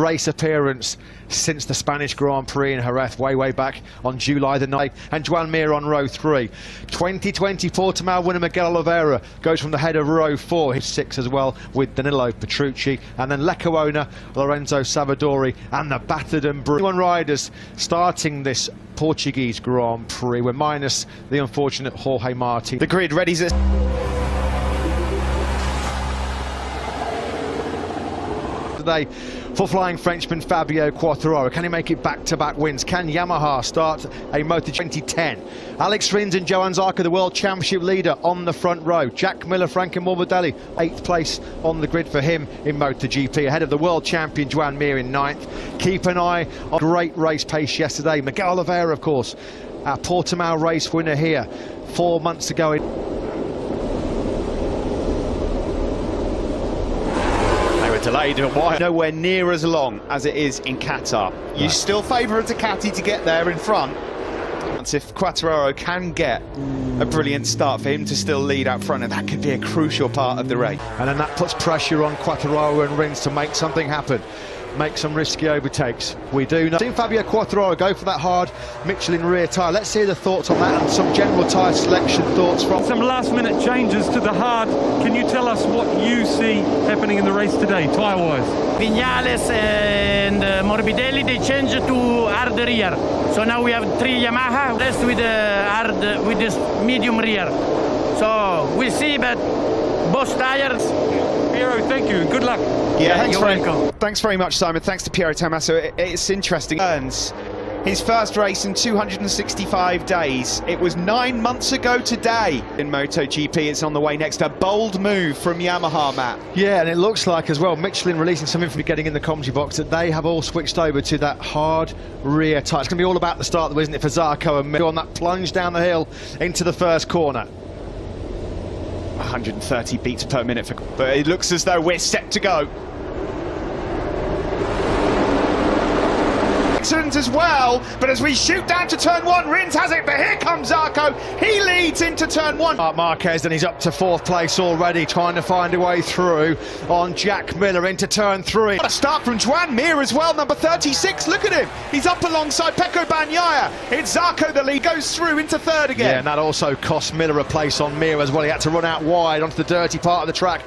race appearance since the Spanish Grand Prix in Jerez way back on July the 9th, and Joan Mir on row 3. 2020 Portimao winner Miguel Oliveira goes from the head of row 4, his 6 as well, with Danilo Petrucci, and then Lecco owner Lorenzo Savadori and the battered and bruised riders starting this Portuguese Grand Prix. We're minus the unfortunate Jorge Martin. The grid ready to... today for flying Frenchman Fabio Quartararo. Can he make it back-to-back wins? Can Yamaha start a Motoo 2010? Alex Rins and Johann Zarco, the World Championship leader, on the front row. Jack Miller, Franco Morbidelli, 8th place on the grid for him in Motoo GP, ahead of the World Champion Joan Mir in 9th. Keep an eye on great race pace yesterday. Miguel Oliveira, of course, our Portimao race winner here 4 months ago. Delayed a while. Nowhere near as long as it is in Qatar. You still favour a Ducati to get there in front. And if Quartararo can get a brilliant start for him to still lead out front, and that could be a crucial part of the race. And then that puts pressure on Quartararo and Rins to make something happen, make some risky overtakes. We do know. Seen Fabio Quartararo go for that hard Michelin rear tyre. Let's hear the thoughts on that and some general tyre selection thoughts from... Some last-minute changes to the hard. Can you tell us what you see happening in the race today, tyre-wise? Viñales and Morbidelli, they changed to hard rear. So now we have 3 Yamaha, rest with with this medium rear. So we'll see, but both tires. Piero, thank you. Good luck. Yeah, Thanks very much, Simon. Thanks to Piero Tommaso. It's interesting. Earns his first race in 265 days. It was 9 months ago today in Motoo GP. It's on the way next. A bold move from Yamaha, Matt. Yeah, and it looks like as well, Michelin releasing some info getting in the commentary box, that they have all switched over to that hard rear tyre. It's going to be all about the start, though, isn't it, for Zarco and Miller on that plunge down the hill into the first corner. 130 beats per minute, but it looks as though we're set to go. Excellent as well, but as we shoot down to turn 1, Rins has it, but here comes Zarco. He leads into turn 1. Marc Marquez, and he's up to 4th place already, trying to find a way through on Jack Miller into turn 3. What a start from Joan Mir as well, number 36. Look at him. He's up alongside Pecco Bagnaia. It's Zarco the lead, goes through into 3rd again. Yeah, and that also cost Miller a place on Mir as well. He had to run out wide onto the dirty part of the track.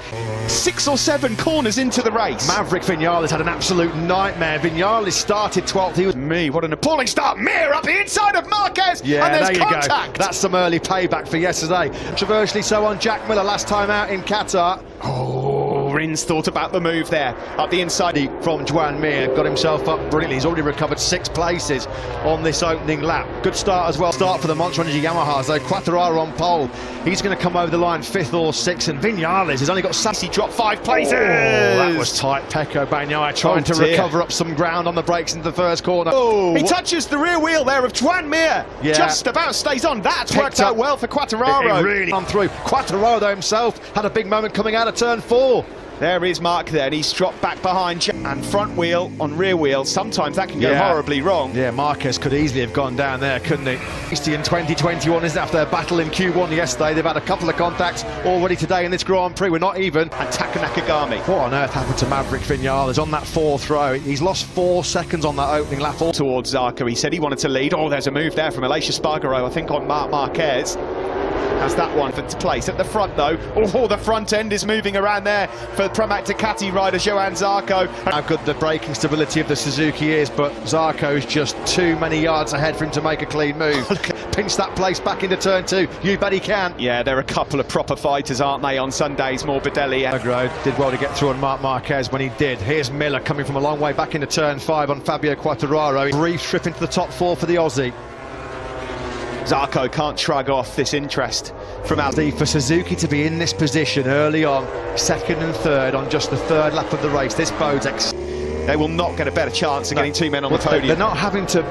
6 or 7 corners into the race. Maverick Viñales had an absolute nightmare. Viñales started 12th. He was... What an appalling start. Mir up the inside of Marquez. Yeah, and there's there you contact. go. That's some early payback for yesterday. Controversially so on Jack Miller last time out in Qatar. Oh, Rins thought about the move there. Up the inside. From Joan Mir, got himself up brilliantly. He's already recovered 6 places on this opening lap. Good start as well. Start for the Monster Energy Yamahas, though. Quartararo on pole. He's going to come over the line 5th or 6th, and Viñales has only got... He dropped 5 places. Oh, that was tight. Pecco Bagnaia trying to recover up some ground on the brakes into the first corner. Oh, he touches the rear wheel there of Joan Mir. Yeah. Just about stays on. That's worked out well for Quartararo. It really on through. Quartararo himself had a big moment coming out of turn 4. There is Mark there, and he's dropped back behind and front wheel on rear wheel. Sometimes that can go horribly wrong. Yeah, Marquez could easily have gone down there, couldn't he? In 2021, isn't it? After their battle in Q1 yesterday, they've had a couple of contacts already today in this Grand Prix. We're not even. And Taka Nakagami. What on earth happened to Maverick Viñales on that 4th row? He's lost 4 seconds on that opening lap. Towards Zarco, he said he wanted to lead. Oh, there's a move there from Aleix Espargaro, I think, on Marc Marquez. Has that one for place at the front though. Oh, the front end is moving around there for Pramac Ducati rider Johann Zarco. How good the braking stability of the Suzuki is, but Zarco's just too many yards ahead for him to make a clean move. Pinch that place back into turn 2. You bet he can. Yeah, they're a couple of proper fighters, aren't they, on Sundays? Morbidelli. Did well to get through on Marc Marquez when he did. Here's Miller coming from a long way back into turn 5 on Fabio Quartararo. Brief trip into the top 4 for the Aussie. Zarco can't shrug off this interest from Aldi. For Suzuki to be in this position early on, 2nd and 3rd on just the 3rd lap of the race, this bodes. They will not get a better chance of getting 2 men on the podium. They're not having to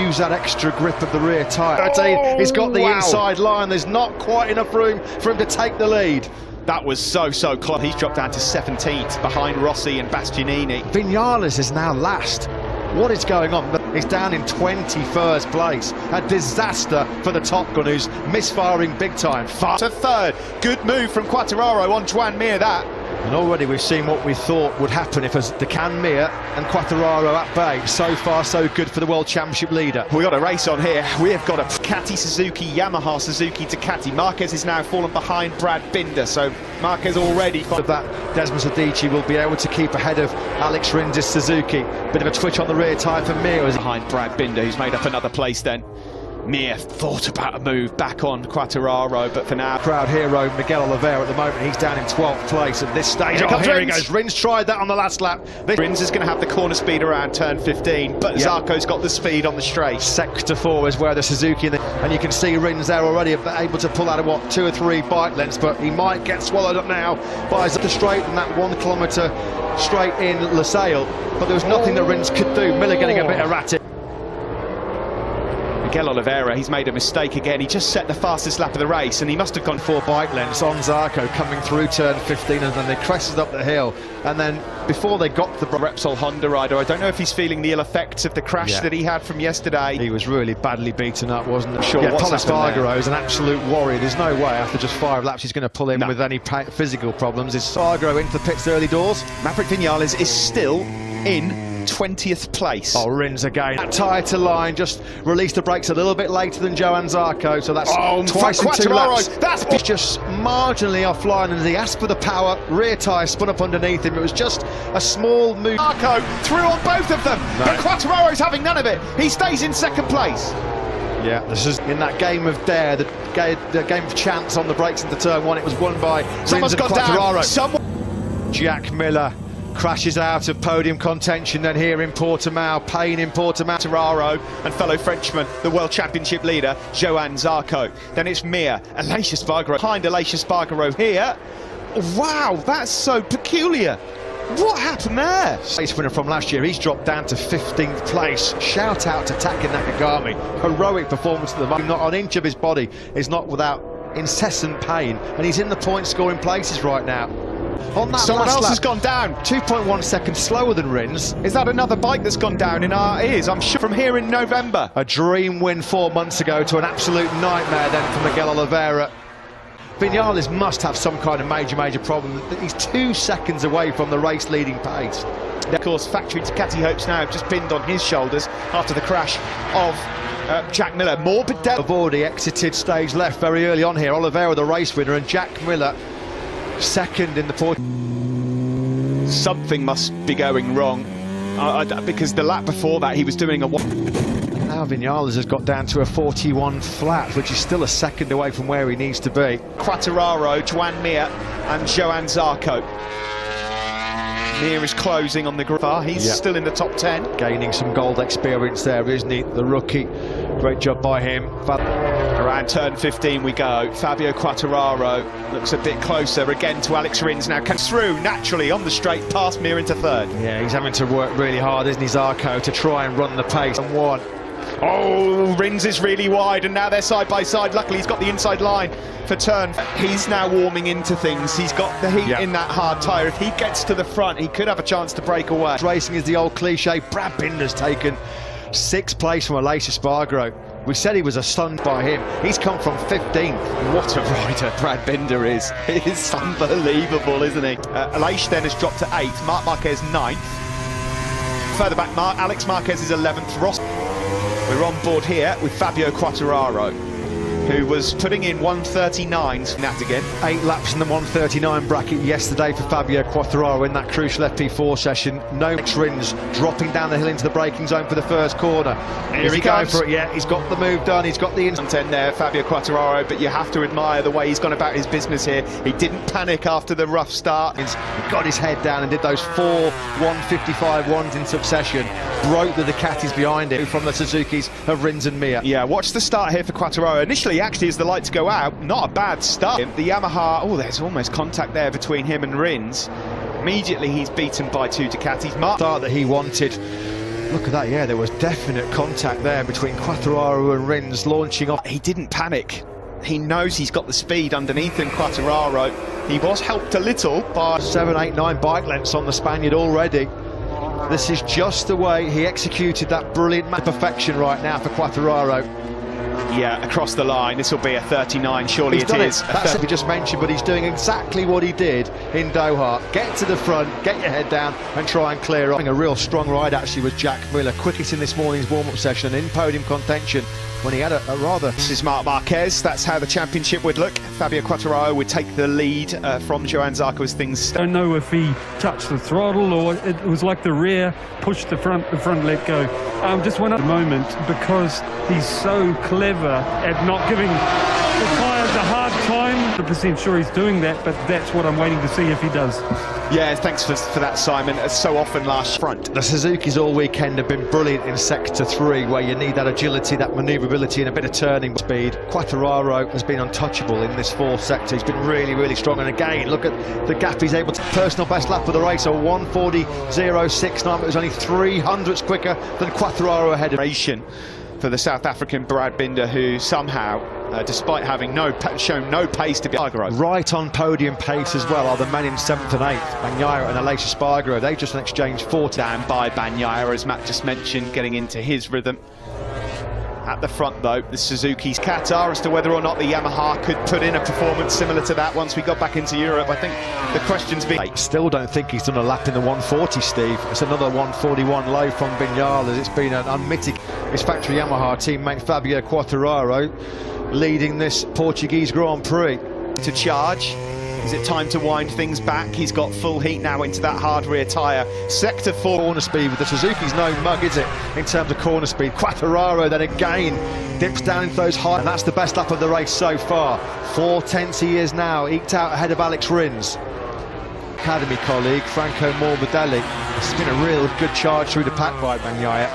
use that extra grip of the rear tyre. He's got the inside line. There's not quite enough room for him to take the lead. That was so close. He's dropped down to 17th behind Rossi and Bastianini. Viñales is now last. What is going on? He's down in 21st place. A disaster for the Top Gun, who's misfiring big time. Far to 3rd. Good move from Quartararo on Joan Mir, that. And already we've seen what we thought would happen if Mir and Quartararo at bay. So far, so good for the World Championship leader. We got a race on here. We have got a Ducati Suzuki, Yamaha Suzuki Ducati. Marquez is now fallen behind Brad Binder, so Marquez already... That Desmond Sadici will be able to keep ahead of Alex Rins' Suzuki. Bit of a twitch on the rear tyre for Mir. Behind Brad Binder, who's made up another place then. Mir thought about a move back on Quartararo, but for now... Crowd hero Miguel Oliveira at the moment, he's down in 12th place at this stage. Here he goes. Rins tried that on the last lap. Rins is going to have the corner speed around turn 15, but Zarco's got the speed on the straight. Sector 4 is where the Suzuki, and you can see Rins there already able to pull out of what, 2 or 3 bike lengths, but he might get swallowed up now by the straight and that 1 kilometre straight in Losail. But there was nothing that Rins could do. Miller getting a bit erratic. Miguel Oliveira, he's made a mistake again. He just set the fastest lap of the race, and he must have gone 4 bike lengths on Zarco coming through turn 15, and then they crested up the hill. And then before they got the Repsol Honda rider, I don't know if he's feeling the ill effects of the crash that he had from yesterday. He was really badly beaten up, wasn't he? Sure. Paul Espargaro is an absolute warrior. There's no way after just 5 laps he's going to pull in with any physical problems. Is Espargaro into the pits early doors? Maverick Vinales is still in 20th place. Oh, Rins again. That tyre to line, just released the brakes a little bit later than Johan Zarco, so that's twice in 2 laps. That's just marginally offline, and he asked for the power. Rear tyre spun up underneath him. It was just a small move. Zarco threw on both of them, but Quartararo's having none of it. He stays in 2nd place. Yeah, this is in that game of dare, the game of chance on the brakes into turn 1. It was won by Someone's Rins and got Quartararo. down. Jack Miller crashes out of podium contention, then here in Portimao, pain in Portimao. Quartararo and fellow Frenchman, the World Championship leader, Johan Zarco. Then it's Mir, Aleix Espargaro, behind Aleix Espargaro here. Wow, that's so peculiar. What happened there? Race winner from last year, he's dropped down to 15th place. Shout out to Taka Nakagami. Heroic performance at the moment. Not an inch of his body is not without incessant pain, and he's in the point scoring places right now. On that Someone else lap, has gone down. 2.1 seconds slower than Rins. Is that another bike that's gone down in our ears? I'm sure from here in November. A dream win 4 months ago to an absolute nightmare then for Miguel Oliveira. Vinales must have some kind of major problem. He's 2 seconds away from the race leading pace. Of course, factory Ducati hopes now have just pinned on his shoulders after the crash of Jack Miller. Have already exited stage left very early on here. Oliveira the race winner and Jack Miller second in the port. Something must be going wrong because the lap before that he was doing a... Now Vinales has got down to a 41 flat, which is still a second away from where he needs to be. Quartararo, Joan Mir and Johan Zarco. Mir is closing on the grid. He's still in the top 10. Gaining some gold experience there, isn't he? The rookie. Great job by him. Around turn 15 we go. Fabio Quartararo looks a bit closer again to Alex Rins. Now comes through naturally on the straight past Mir into 3rd. Yeah, he's having to work really hard, isn't he, Zarco, to try and run the pace. And 1. Oh, Rins is really wide, and now they're side by side. Luckily, he's got the inside line for turn. He's now warming into things. He's got the heat in that hard tyre. If he gets to the front, he could have a chance to break away. Racing is the old cliche. Brad Binder's taken 6th place from Aleix Espargaro. We said he was a stunned by him. He's come from 15th. What a rider Brad Binder is. It's unbelievable, isn't he? Aleix then has dropped to 8th. Marc Marquez 9th. Further back, Alex Marquez is 11th. Ross. We're on board here with Fabio Quartararo, who was putting in 139s from that again. 8 laps in the 139 bracket yesterday for Fabio Quartararo in that crucial FP4 session. No Rins dropping down the hill into the braking zone for the first corner. Here he goes. For it? Yeah, he's got the move done. He's got the content there, Fabio Quartararo, but you have to admire the way he's gone about his business here. He didn't panic after the rough start. He's got his head down and did those 4 155 ones in succession. Broke the Ducatis behind him from the Suzukis of Rins and Mir. Yeah, watch the start here for Quartararo. Initially, actually, as the lights go out, not a bad start. The Yamaha, oh, there's almost contact there between him and Rins. Immediately, he's beaten by 2 Ducatis. Start that he wanted. Look at that, yeah, there was definite contact there between Quartararo and Rins launching off. He didn't panic. He knows he's got the speed underneath him, Quartararo. He was helped a little by 7, 8, 9 bike lengths on the Spaniard already. This is just the way he executed that brilliant perfection right now for Quartararo. across the line. This will be a 39, surely He's it done is. That's what we just mentioned, but he's doing exactly what he did in Doha. Get to the front, get your head down and try and clear up. A real strong ride actually was Jack Miller, quickest in this morning's warm-up session, in podium contention when he had a rather... This is Marc Marquez. That's how the championship would look. Fabio Quartararo would take the lead from Johann Zarco as things I don't know if he touched the throttle or it was like the rear pushed the front let go. Just one at the moment, because he's so clever at not giving the tyres a hard time. 100% sure he's doing that, but that's what I'm waiting to see if he does. Yeah, thanks for that, Simon. As so often last front. The Suzukis all weekend have been brilliant in Sector 3, where you need that agility, that manoeuvrability and a bit of turning speed. Quartararo has been untouchable in this fourth sector. He's been really, really strong. And again, look at the gap he's able to... Personal best lap of the race, a 1:40.069. It was only 300ths quicker than Quartararo ahead of... For the South African Brad Binder, who somehow, despite having shown no pace to be... Right on podium pace as well are the men in 7th and 8th, Bagnaia and Aleix Espargaro. They've just exchanged 40. Down by Bagnaia, as Matt just mentioned, getting into his rhythm. At the front, though, the Suzuki's Qatar, as to whether or not the Yamaha could put in a performance similar to that once we got back into Europe. I think the question's been... I still don't think he's done a lap in the 140, Steve. It's another 141 low from Viñales. It's been an unmitigated... His factory Yamaha teammate Fabio Quartararo leading this Portuguese Grand Prix. To charge. Is it time to wind things back? He's got full heat now into that hard rear tyre. Sector 4 corner speed with the Suzuki's no mug, is it, in terms of corner speed. Quartararo then again dips down into those high, and that's the best lap of the race so far. 4/10 he is now, eked out ahead of Alex Rins. Academy colleague Franco Morbidelli. This has been a real good charge through the pack by Bagnaia.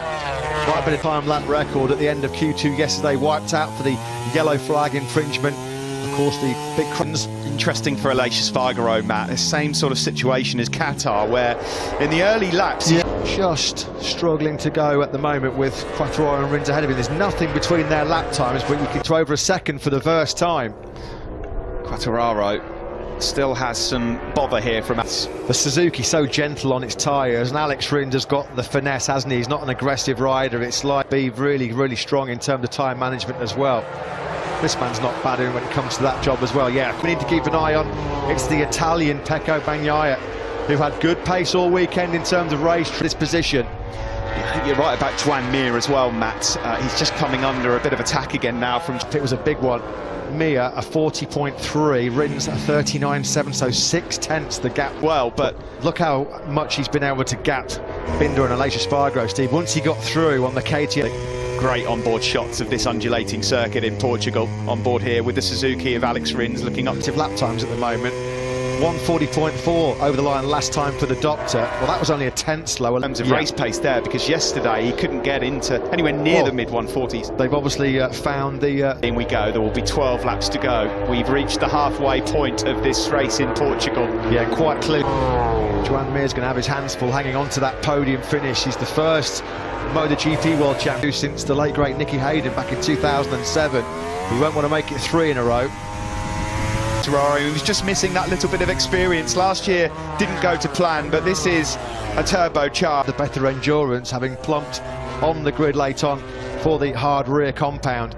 Quite a bit of time lap record at the end of Q2 yesterday, wiped out for the yellow flag infringement. Of course, the big crowns. Interesting for Aleix Espargaro, Matt. The same sort of situation as Qatar, where in the early laps... Just struggling to go at the moment with Quartararo and Rins ahead of him. There's nothing between their lap times, but you can throw over a second for the first time. Quartararo still has some bother here from us. The Suzuki so gentle on its tyres, and Alex Rins has got the finesse, hasn't he? He's not an aggressive rider. It's like be really, really strong in terms of tyre management as well. This man's not bad when it comes to that job as well. Yeah, we need to keep an eye on. It's the Italian Pecco Bagnaia, who had good pace all weekend in terms of race this position. I think you're right about Joan Mir as well, Matt. He's just coming under a bit of attack again now from... It was a big one. Mir a 40.3, Rins a 39.7, so 6/10 the gap. Well, but look how much he's been able to gap Binder and Aleix Espargaro, Steve, once he got through on the KTM. Great onboard shots of this undulating circuit in Portugal. On board here with the Suzuki of Alex Rins looking up to lap times at the moment. 1:40.4 over the line last time for the Doctor. Well, that was only a 10th slower. In terms of race pace there, because yesterday he couldn't get into anywhere near the mid-140s. They've obviously found the... In we go. There will be 12 laps to go. We've reached the halfway point of this race in Portugal. Yeah, quite clear. Joan Mir's going to have his hands full hanging on to that podium finish. He's the first Motoo GP World Champion since the late great Nicky Hayden back in 2007. He won't want to make it 3 in a row. He was just missing that little bit of experience. Last year didn't go to plan, but this is a turbocharged. The better endurance, having plumped on the grid late on for the hard rear compound.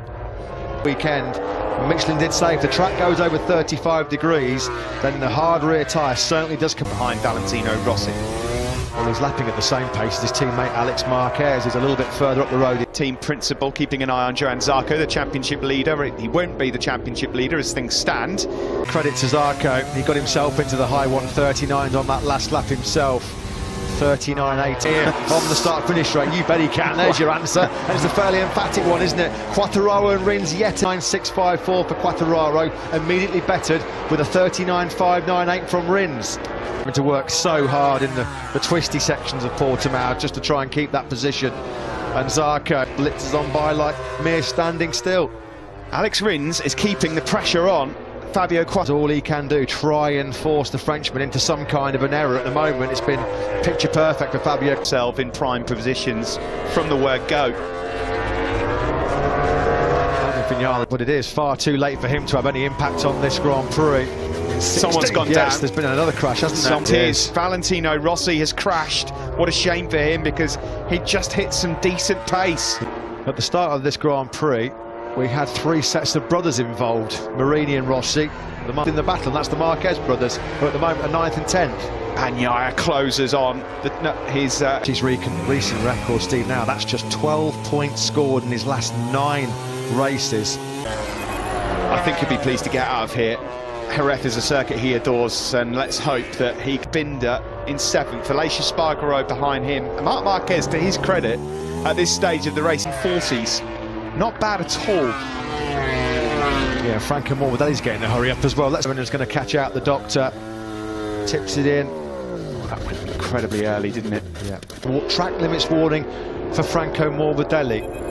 Weekend, Michelin did say if the track goes over 35 degrees, then the hard rear tyre certainly does come behind Valentino Rossi. Well, he's lapping at the same pace as his teammate Alex Marquez. He's a little bit further up the road. Team principal keeping an eye on Johann Zarco, the championship leader. He won't be the championship leader as things stand. Credit to Zarco. He got himself into the high 139s on that last lap himself. 39.8 on the start-finish rate. You bet he can. There's your answer. And it's a fairly emphatic one, isn't it? Quartararo and Rins yet 9.654 for Quartararo, immediately bettered with a 39.598 from Rins. To work so hard in the twisty sections of Portimao just to try and keep that position, and Zarco blitzes on by like Mir standing still. Alex Rins is keeping the pressure on Fabio Quartararo. All he can do, try and force the Frenchman into some kind of an error. At the moment it's been picture perfect for Fabio himself in prime positions from the word go. But it is far too late for him to have any impact on this Grand Prix. Someone's gone down. There's been another crash, hasn't there? It is. Valentino Rossi has crashed. What a shame for him, because he just hit some decent pace. At the start of this Grand Prix, we had three sets of brothers involved, Marini and Rossi, in the battle, and that's the Marquez brothers, who at the moment are 9th and 10th. Bagnaia closes on his recent record, Steve. Now that's just 12 points scored in his last 9 races. I think he'd be pleased to get out of here. Jerez is a circuit he adores, and let's hope that he Binder in 7th, Aleix Espargaro behind him. Marc Marquez, to his credit, at this stage of the race in 40s, not bad at all. Yeah, Franco Morbidelli's getting a hurry up as well. Let's who's going to catch out the Doctor. Tips it in. That went incredibly early, didn't it? Yeah. Track limits warning for Franco Morbidelli.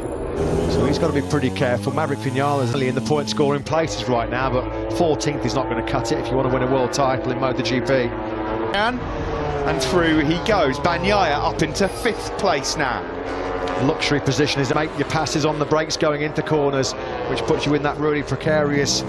So he's got to be pretty careful. Maverick Vinales is only in the point scoring places right now, but 14th is not going to cut it if you want to win a world title in Motoo GP. And through he goes. Bagnaia up into 5th place now. Luxury position is to make your passes on the brakes going into corners, which puts you in that really precarious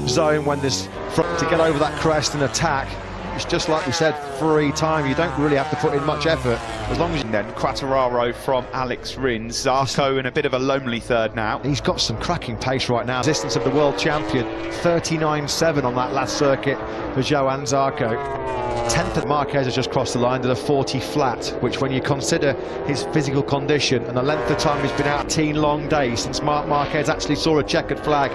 zone when there's to get over that crest and attack. It's just like we said, free time. You don't really have to put in much effort as long as you... Then Quartararo from Alex Rins. Zarco in a bit of a lonely 3rd now. He's got some cracking pace right now. Resistance of the world champion, 39.7 on that last circuit for Johann Zarco. 10th of Marquez has just crossed the line to the 40 flat, which when you consider his physical condition and the length of time he's been out, 18 long days since Marc Marquez actually saw a checkered flag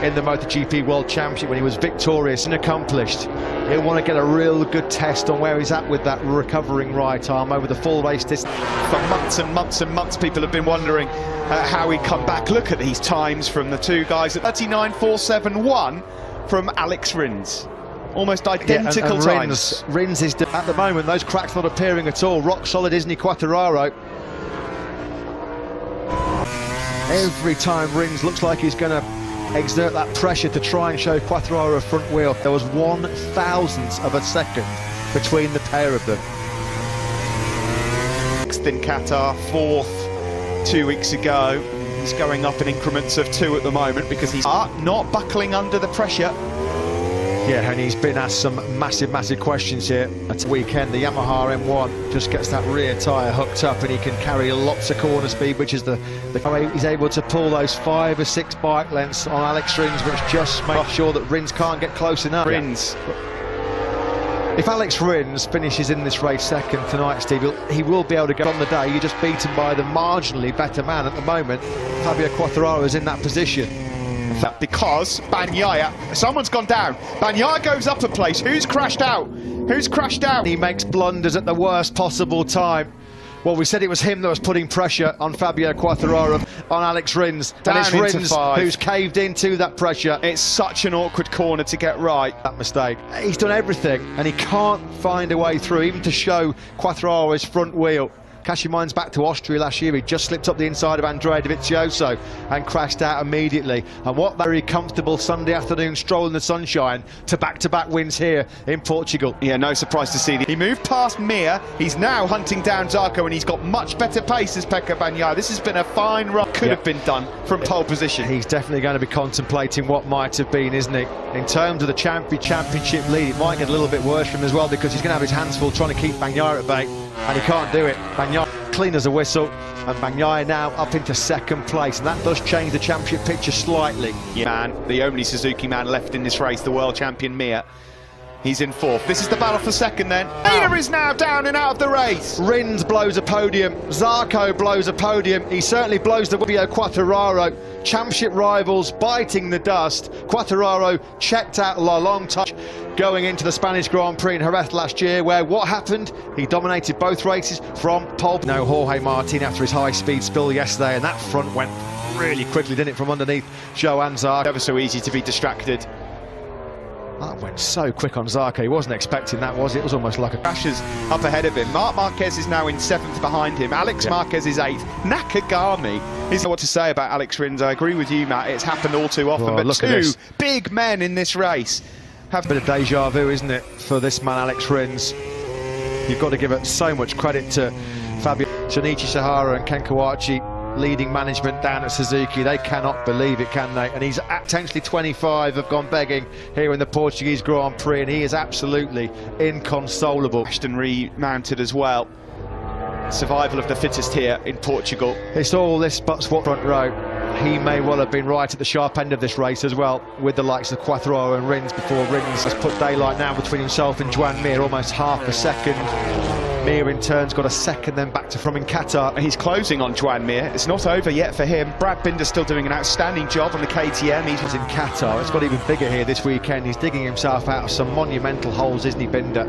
in the MotoGP World Championship when he was victorious and accomplished. He'll want to get a real good test on where he's at with that recovering right arm over the full race distance. For months and months and months, people have been wondering how he'd come back. Look at these times from the two guys at 39.471 from Alex Rins. Almost identical times. Rins is, at the moment, those cracks not appearing at all. Rock solid, isn't he, Quartararo? Every time Rins looks like he's going to exert that pressure to try and show Quartararo a front wheel. There was 1/1000th of a second between the pair of them. Next in Qatar, 4th 2 weeks ago. He's going up in increments of 2 at the moment because he's not buckling under the pressure. Yeah, and he's been asked some massive questions here at the weekend. The Yamaha M1 just gets that rear tyre hooked up and he can carry lots of corner speed, which is the way he's able to pull those 5 or 6 bike lengths on Alex Rins, which just makes sure that Rins can't get close enough. Rins. If Alex Rins finishes in this race 2nd tonight, Steve, he will be able to go on the day. You're just beaten by the marginally better man at the moment. Fabio Quartararo is in that position. Because Bagnaia, someone's gone down. Bagnaia goes up a place. Who's crashed out? Who's crashed out? He makes blunders at the worst possible time. Well, we said it was him that was putting pressure on Fabio Quartararo, on Alex Rins. Down and it's Rins 5. who's caved into that pressure. It's such an awkward corner to get right. That mistake. He's done everything, and he can't find a way through, even to show Quartararo's front wheel. Cast your minds back to Austria last year. He just slipped up the inside of Andrea Dovizioso and crashed out immediately. And what very comfortable Sunday afternoon stroll in the sunshine to back-to-back wins here in Portugal. Yeah, no surprise to see. He moved past Mir. He's now hunting down Zarco, and he's got much better pace as Pekka Bagnaia. This has been a fine run. Could have been done from pole position. He's definitely going to be contemplating what might have been, isn't he? In terms of the championship lead, it might get a little bit worse for him as well, because he's going to have his hands full trying to keep Bagnaia at bay, and he can't do it. Bagnaia clean as a whistle, and Bagnaia now up into 2nd place, and that does change the championship picture slightly. Yeah, man, the only Suzuki man left in this race, the world champion Mir. He's in 4th. This is the battle for 2nd then. Mir is now down and out of the race. Rins blows a podium. Zarco blows a podium. He certainly blows the Fabio Quartararo. Championship rivals biting the dust. Quartararo checked out a long touch going into the Spanish Grand Prix in Jerez last year, where what happened? He dominated both races from pole. No, Jorge Martin after his high-speed spill yesterday, and that front went really quickly, didn't it, from underneath Johann Zarco. Never so easy to be distracted. That went so quick on Zarco. He wasn't expecting that, was it? It was almost like a... Crashes up ahead of him. Marc Marquez is now in 7th behind him. Alex Marquez is 8th. Nakagami is what to say about Alex Rins. I agree with you, Matt. It's happened all too often. But two big men in this race have... A bit of deja vu, isn't it, for this man, Alex Rins? You've got to give it so much credit to Fabio, Shinichi Sahara and Ken Kawachi, leading management down at Suzuki. They cannot believe it, can they? And he's potentially 25 have gone begging here in the Portuguese Grand Prix, and he is absolutely inconsolable. Ashton remounted as well. Survival of the fittest here in Portugal. It's all this but what front row. he may well have been right at the sharp end of this race as well, with the likes of Quattraro and Rins, before Rins has put daylight now between himself and Joan Mir, almost half a second. Mir in turn's got a second, then back to from in Qatar. He's closing on Joan Mir. It's not over yet for him. Brad Binder's still doing an outstanding job on the KTM. He's in Qatar. It's got even bigger here this weekend. He's digging himself out of some monumental holes, isn't he, Binder?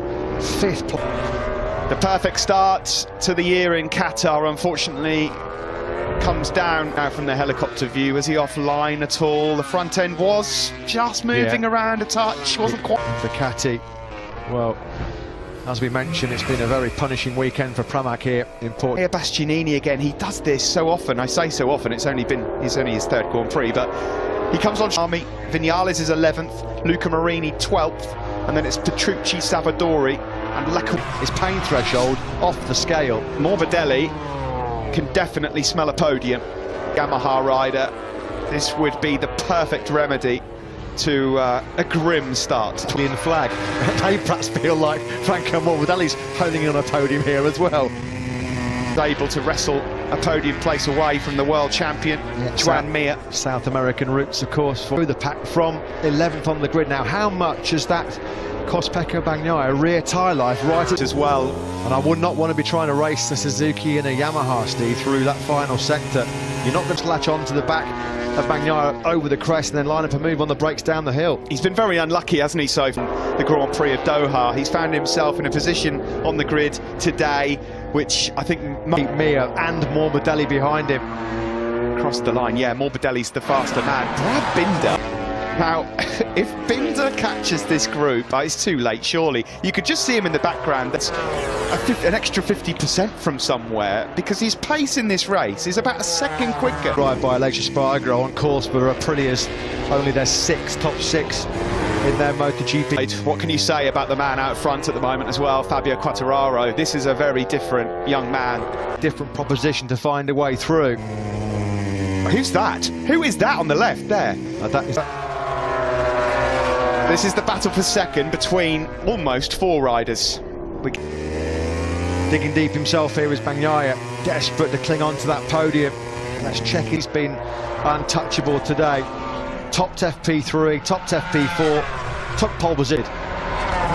Fifth place. The perfect start to the year in Qatar, unfortunately, comes down now from the helicopter view. Was he offline at all? The front end was just moving around a touch, wasn't quite. Ducati, well, as we mentioned, it's been a very punishing weekend for Pramac here in Portugal. Here, Bastianini again, he does this so often. I say so often, it's only his third Grand Prix, but he comes on Army. Vinales is 11th, Luca Marini 12th, and then it's Petrucci, Savadori, and Lecco. His pain threshold off the scale. Morbidelli can definitely smell a podium. Yamaha rider, this would be the perfect remedy to a grim start. In the flag. They perhaps feel like Franco Morbidelli's holding in on a podium here as well. Able to wrestle a podium place away from the world champion, Joan Mir. South American roots, of course, for the pack from 11th on the grid. Now, how much has that cost Pecco Bagnaia rear tyre life right as well? And I would not want to be trying to race the Suzuki and a Yamaha, Steve, through that final sector. You're not going to latch on to the back of Bagnaia over the crest and then line up a move on the brakes down the hill. He's been very unlucky, hasn't he, so from the Grand Prix of Doha. He's found himself in a position on the grid today, which I think Mir and Morbidelli behind him. Crossed the line, yeah, Morbidelli's the faster man. Brad Binder. Now, if Binder catches this group, it's too late, surely. You could just see him in the background. That's an extra 50% from somewhere, because his pace in this race is about a second quicker. Drive by Aleix Espargaro on course for Aprilia's only their top six in their MotoGP. What can you say about the man out front at the moment as well, Fabio Quattararo? This is a very different young man. Different proposition to find a way through. Who's that? Who is that on the left there? This is the battle for second between almost four riders. Digging deep himself here is Bagnaia, desperate to cling on to that podium. Let's check, he's been untouchable today. Topped FP3, topped FP4, took pole position.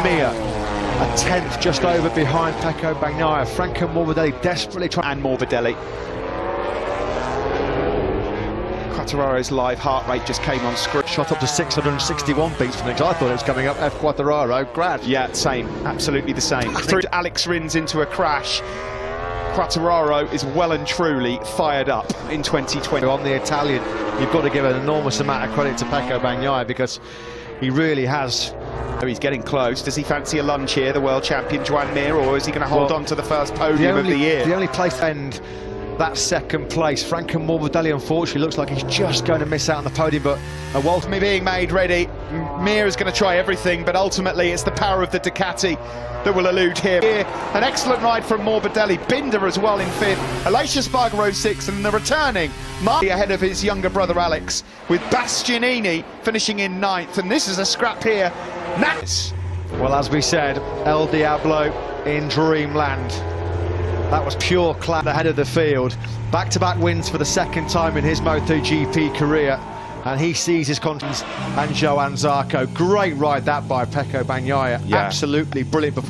Mir, a 10th just over behind Pecco Bagnaia. Franco Morbidelli desperately trying. And Morbidelli. Quattararo's live heart rate just came on screen. Shot up to 661 beats for things. I thought it was coming up F Quattararo. Grad. Yeah, same. Absolutely the same. Threw Alex Rins into a crash. Quattararo is well and truly fired up in 2020. On the Italian, you've got to give an enormous amount of credit to Pecco Bagnaia, because he really has. He's getting close. Does he fancy a lunge here, the world champion Joan Mir, or is he going to hold on to the first podium of the year? The only place to end that second place. Franco Morbidelli, unfortunately, looks like he's just going to miss out on the podium, but Walter being made ready. Mir is going to try everything, but ultimately it's the power of the Ducati that will elude him. Here, an excellent ride from Morbidelli. Binder as well in fifth. Aleix Espargaro sixth, and the returning Marty ahead of his younger brother Alex, with Bastianini finishing in ninth. And this is a scrap here. Nice. Well, as we said, El Diablo in dreamland. That was pure class ahead of the field. Back-to-back wins for the second time in his MotoGP career. And he sees his confidence and Johann Zarco. Great ride that by Pecco Bagnaia. Yeah. Absolutely brilliant performance.